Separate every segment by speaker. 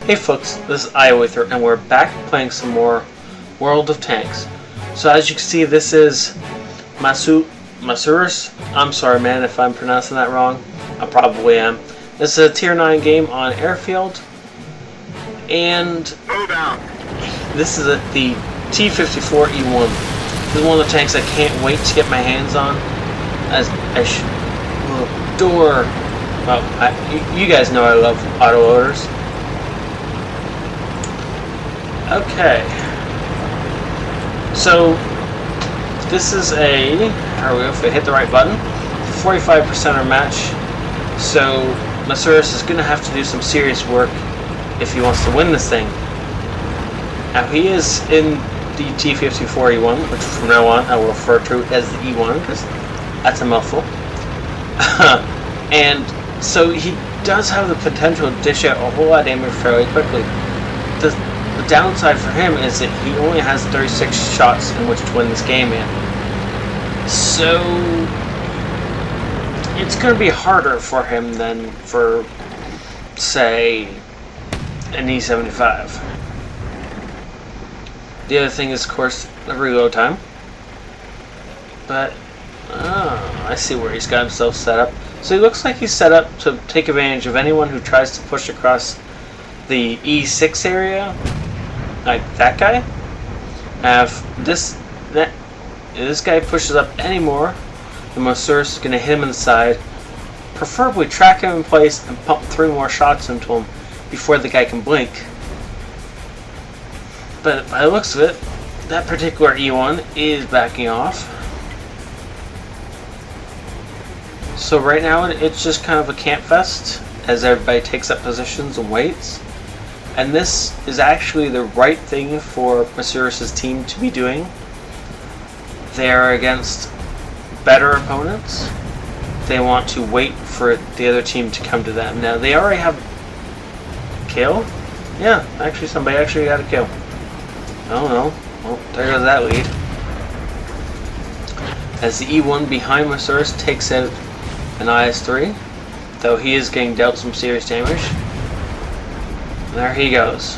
Speaker 1: Hey folks, this is iWither, and we're back playing some more World of Tanks. So as you can see, this is Masurus. I'm sorry man if I'm pronouncing that wrong. I probably am. This is a tier 9 game on airfield. And this is the T-54E1. This is one of the tanks I can't wait to get my hands on. As I will adore. Well, you guys know I love autoloaders. Okay, so this is a, there we go, if I hit the right button, 45%er match, so Masurus is going to have to do some serious work if he wants to win this thing. Now he is in the T-54E1, which from now on I will refer to as the E1 because that's a mouthful. And so he does have the potential to dish out a whole lot of damage fairly quickly. The downside for him is that he only has 36 shots in which to win this game in. So it's going to be harder for him than for, say, an E75. The other thing is, of course, the reload time. But, I see where he's got himself set up. So he looks like he's set up to take advantage of anyone who tries to push across the E6 area. Like that guy. If this guy pushes up anymore, the Masurus is going to hit him in the side, preferably track him in place and pump 3 more shots into him before the guy can blink. But by the looks of it, that particular E1 is backing off. So right now it's just kind of a camp fest as everybody takes up positions and waits. And this is actually the right thing for Masurus' team to be doing. They are against better opponents. They want to wait for the other team to come to them. Now, they already have a kill? Yeah, actually somebody actually got a kill. Oh no. Well, there goes that lead. As the E1 behind Masurus takes out an IS-3, though he is getting dealt some serious damage. There he goes.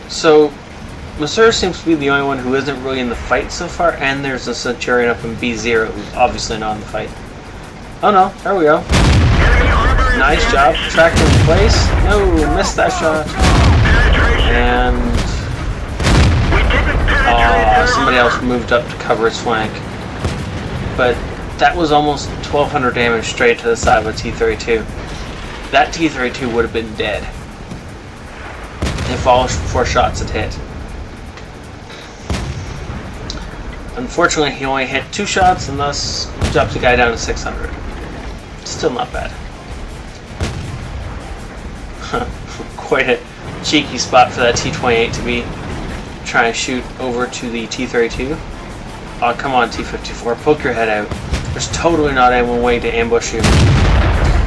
Speaker 1: So Masurus seems to be the only one who isn't really in the fight so far, and there's a Centurion up in B0 who's obviously not in the fight. Oh no, there we go. Nice job, tracked in place. No, missed that shot. And somebody else moved up to cover his flank. But that was almost 1200 damage straight to the side of a T-32. That T-32 would have been dead if all 4 shots had hit. Unfortunately, he only hit 2 shots and thus dropped the guy down to 600. Still not bad. Quite a cheeky spot for that T-28 to be trying to shoot over to the T-32. Oh, come on, T-54, poke your head out. There's totally not anyone waiting to ambush you.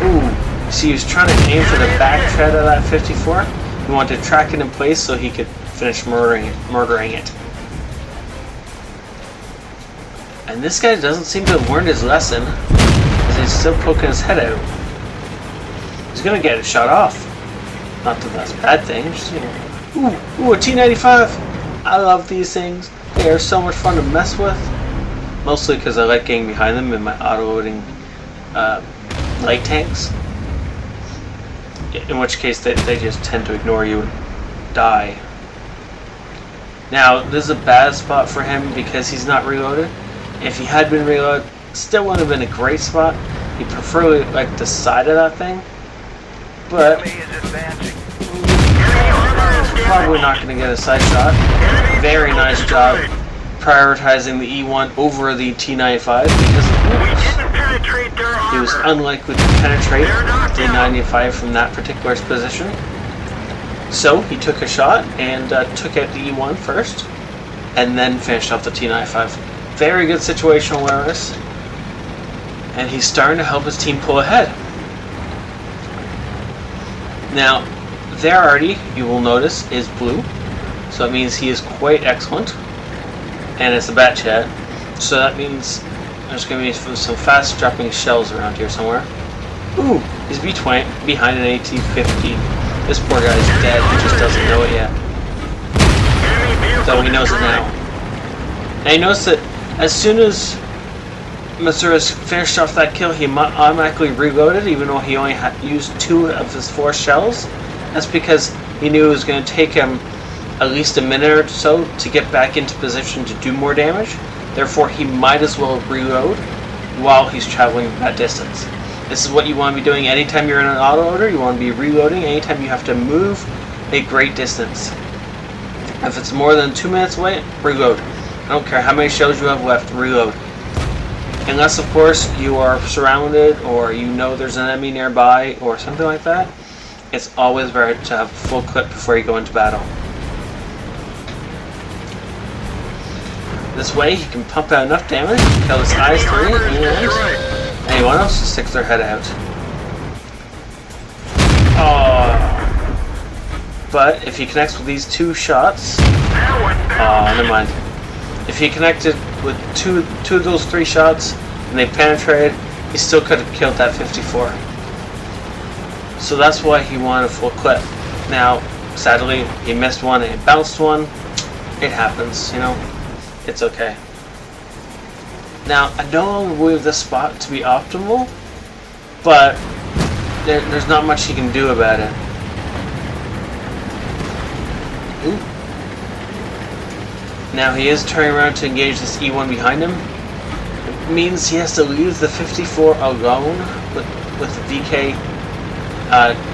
Speaker 1: Ooh. See, he was trying to aim for the back tread of that 54. He wanted to track it in place so he could finish murdering it. And this guy doesn't seem to have learned his lesson, because he's still poking his head out. He's gonna get it shot off. Not that that's a bad thing. Just, you know. Ooh, a T-95. I love these things. They are so much fun to mess with. Mostly because I like getting behind them in my auto-loading light tanks. In which case they just tend to ignore you and die. Now, this is a bad spot for him because he's not reloaded. If he had been reloaded, still would have been a great spot. He'd prefer like the side of that thing. But probably not going to get a side shot. Very nice job prioritizing the E1 over the T-95 because he was unlikely to penetrate the 95 from that particular position. So he took a shot and took out the E1 first, and then finished off the T-95. Very good situational awareness, and he's starting to help his team pull ahead. Now, there already, you will notice, is blue, so that means he is quite excellent, and it's a bat chat, so that means there's going to be some fast dropping shells around here somewhere. Ooh, He's behind an AT-50. This poor guy's dead, he just doesn't know it yet. Though he knows it now. And he knows that as soon as Masurus finished off that kill, he automatically reloaded, even though he only had used 2 of his 4 shells. That's because he knew it was going to take him at least a minute or so to get back into position to do more damage. Therefore, he might as well reload while he's traveling that distance. This is what you want to be doing anytime you're in an auto-loader. You want to be reloading anytime you have to move a great distance. If it's more than 2 minutes away, reload. I don't care how many shells you have left, reload. Unless, of course, you are surrounded or you know there's an enemy nearby or something like that, it's always better to have a full clip before you go into battle. This way, he can pump out enough damage to kill this IS-3 and anyone else who sticks their head out. Oh. But if he connects with these 2 shots, never mind. If he connected with two of those 3 shots and they penetrated, he still could have killed that 54. So that's why he wanted a full clip. Now, sadly, he missed one and he bounced one. It happens, you know. It's okay. Now, I no longer believe this spot to be optimal, but there's not much he can do about it. Ooh. Now he is turning around to engage this E1 behind him. It means he has to leave the 54 alone with the VK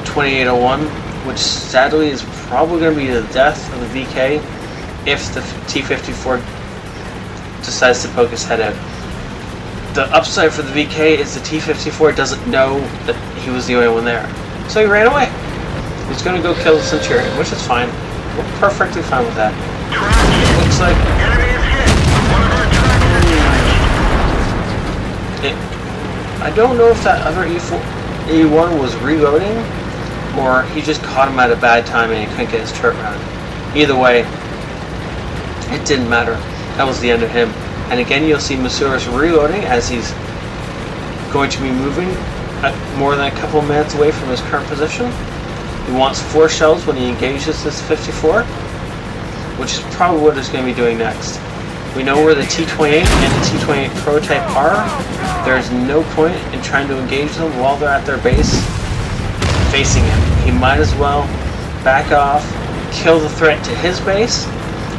Speaker 1: 2801, which sadly is probably going to be the death of the VK if the T-54 decides to poke his head out. The upside for the VK is the T-54 doesn't know that he was the only one there. So he ran away. He's going to go kill the Centurion, which is fine. We're perfectly fine with that. Looks like I don't know if that other E1 was reloading or he just caught him at a bad time and he couldn't get his turret round. Either way, it didn't matter. That was the end of him. And again, you'll see Masurus reloading as he's going to be moving more than a couple minutes away from his current position. He wants 4 shells when he engages this 54, which is probably what he's going to be doing next. We know where the T-28 and the T-28 prototype are. There's no point in trying to engage them while they're at their base facing him. He might as well back off, kill the threat to his base,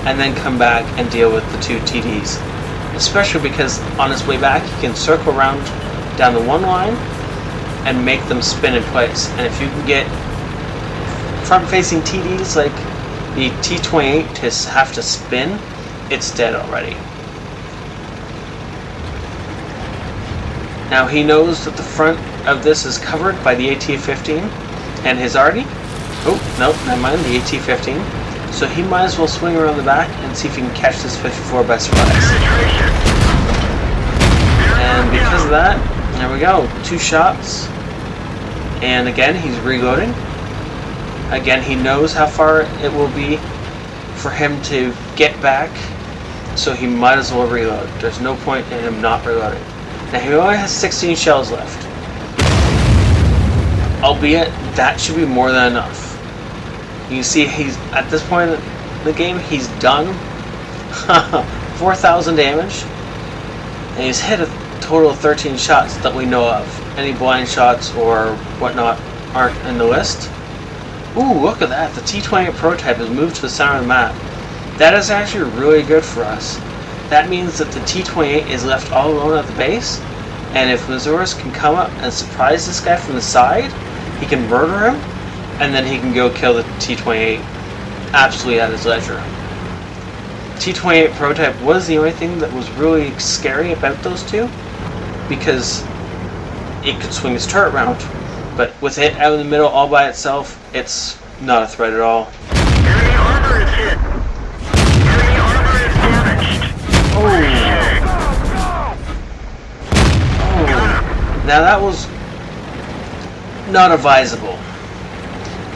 Speaker 1: and then come back and deal with the 2 TDs. Especially because on his way back, he can circle around down the 1 line and make them spin in place. And if you can get front-facing TDs like the T-28 to have to spin, it's dead already. Now he knows that the front of this is covered by the AT-15 and his arty. Oh, no, never mind, the AT-15. So he might as well swing around the back and see if he can catch this 54 by surprise. And because of that, there we go, 2 shots. And again, he's reloading. Again, he knows how far it will be for him to get back, so he might as well reload. There's no point in him not reloading. Now he only has 16 shells left. Albeit, that should be more than enough. You see, he's at this point in the game, he's done 4,000 damage, and he's hit a total of 13 shots that we know of. Any blind shots or whatnot aren't in the list. Ooh, look at that. The T-28 prototype has moved to the center of the map. That is actually really good for us. That means that the T-28 is left all alone at the base, and if Masurus can come up and surprise this guy from the side, he can murder him, and then he can go kill the T-28 absolutely at his leisure. T-28 prototype was the only thing that was really scary about those 2, because it could swing his turret round. But with it out in the middle all by itself, it's not a threat at all.
Speaker 2: Enemy armor is hit. Enemy armor is damaged.
Speaker 1: Oh. Now that was not advisable.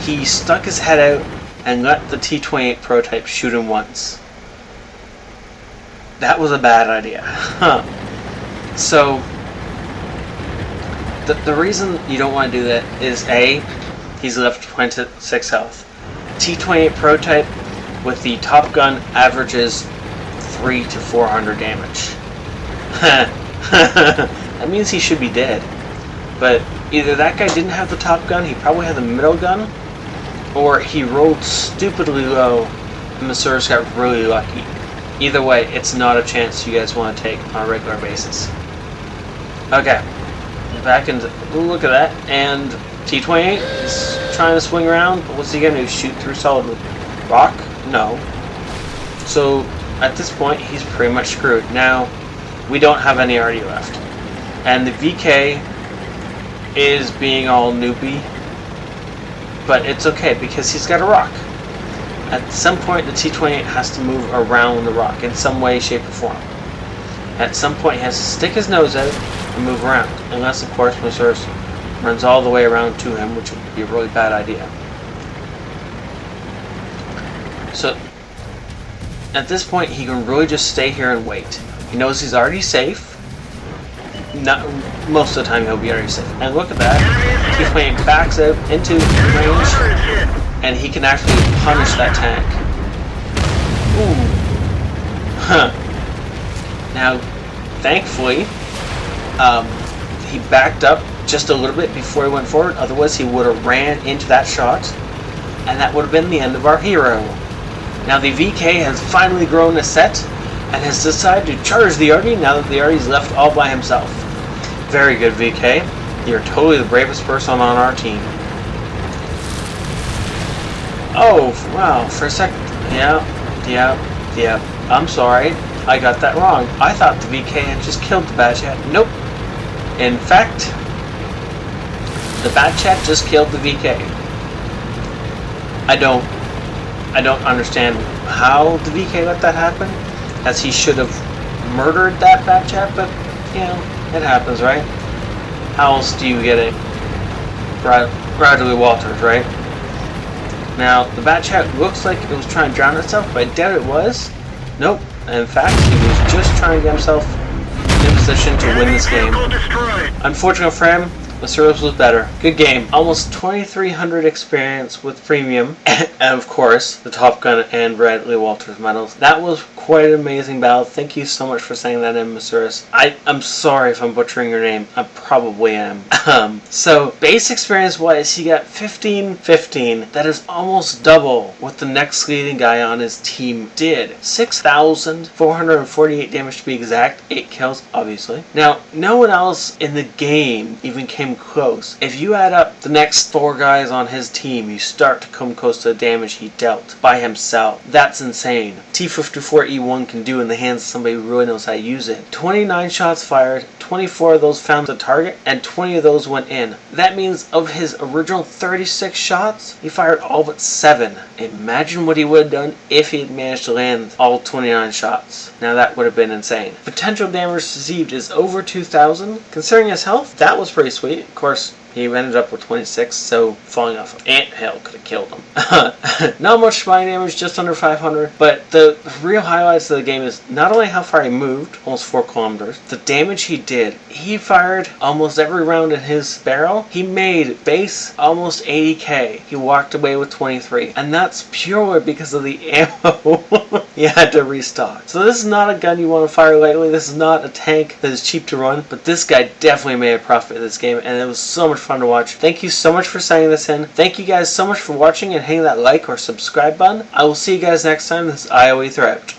Speaker 1: He stuck his head out and let the T-28 prototype shoot him once. That was a bad idea. So The reason you don't want to do that is A, he's left 26 health. T-28 prototype with the Top Gun averages 300 to 400 damage. That means he should be dead. But either that guy didn't have the Top Gun, he probably had the middle gun, or he rolled stupidly low and Masurus got really lucky. Either way, it's not a chance you guys want to take on a regular basis. Okay, back into, look at that, and T-28 is trying to swing around, but what's he going to do, shoot through solid rock? No. So, at this point, he's pretty much screwed. Now, we don't have any RD left. And the VK is being all noopy, but it's okay because he's got a rock. At some point, the T-28 has to move around the rock in some way, shape, or form. At some point, he has to stick his nose out and move around, unless, of course, Masurus runs all the way around to him, which would be a really bad idea. So, at this point, he can really just stay here and wait. He knows he's already safe. Not most of the time, he'll be already safe. And look at that. T-28 backs out into range, and he can actually punish that tank. Ooh. Huh. Now, thankfully, he backed up just a little bit before he went forward. Otherwise, he would have ran into that shot, and that would have been the end of our hero. Now, the VK has finally grown a set and has decided to charge the RD now that the RD is left all by himself. Very good, VK. You're totally the bravest person on our team. Oh, wow, for a second. Yeah. I'm sorry. I got that wrong. I thought the VK had just killed the Bad Chat. Nope. In fact, the Bad Chat just killed the VK. I don't understand how the VK let that happen, as he should have murdered that Bad Chat, but, you know, it happens, right? How else do you get it? Radley-Walters, right? Now, the Bad Chat looks like it was trying to drown itself, but I doubt it was. Nope. In fact, he was just trying to get himself in position to win this game. Unfortunately for him, Masurus was better. Good game. Almost 2,300 experience with premium, and of course, the Top Gun and Radley-Walters medals. That was quite an amazing battle. Thank you so much for saying that in, Masurus. I'm sorry if I'm butchering your name. I probably am. So, base experience-wise, he got 15-15. That is almost double what the next leading guy on his team did. 6,448 damage to be exact. 8 kills, obviously. Now, no one else in the game even came close. If you add up the next 4 guys on his team, you start to come close to the damage he dealt by himself. That's insane. T-54E1 can do in the hands of somebody who really knows how to use it. 29 shots fired, 24 of those found the target, and 20 of those went in. That means of his original 36 shots, he fired all but 7. Imagine what he would have done if he had managed to land all 29 shots. Now that would have been insane. Potential damage received is over 2,000. Considering his health, that was pretty sweet. Of course, he ended up with 26, so falling off an anthill could have killed him. Not much flying damage, just under 500, but the real highlights of the game is not only how far he moved, almost 4 kilometers, the damage he did. He fired almost every round in his barrel. He made base almost 80k. He walked away with 23, and that's purely because of the ammo he had to restock. So this is not a gun you want to fire lightly. This is not a tank that is cheap to run, but this guy definitely made a profit of this game, and it was so much fun to watch. Thank you so much for sending this in. Thank you guys so much for watching and hitting that like or subscribe button. I will see you guys next time. This is IOE Threat.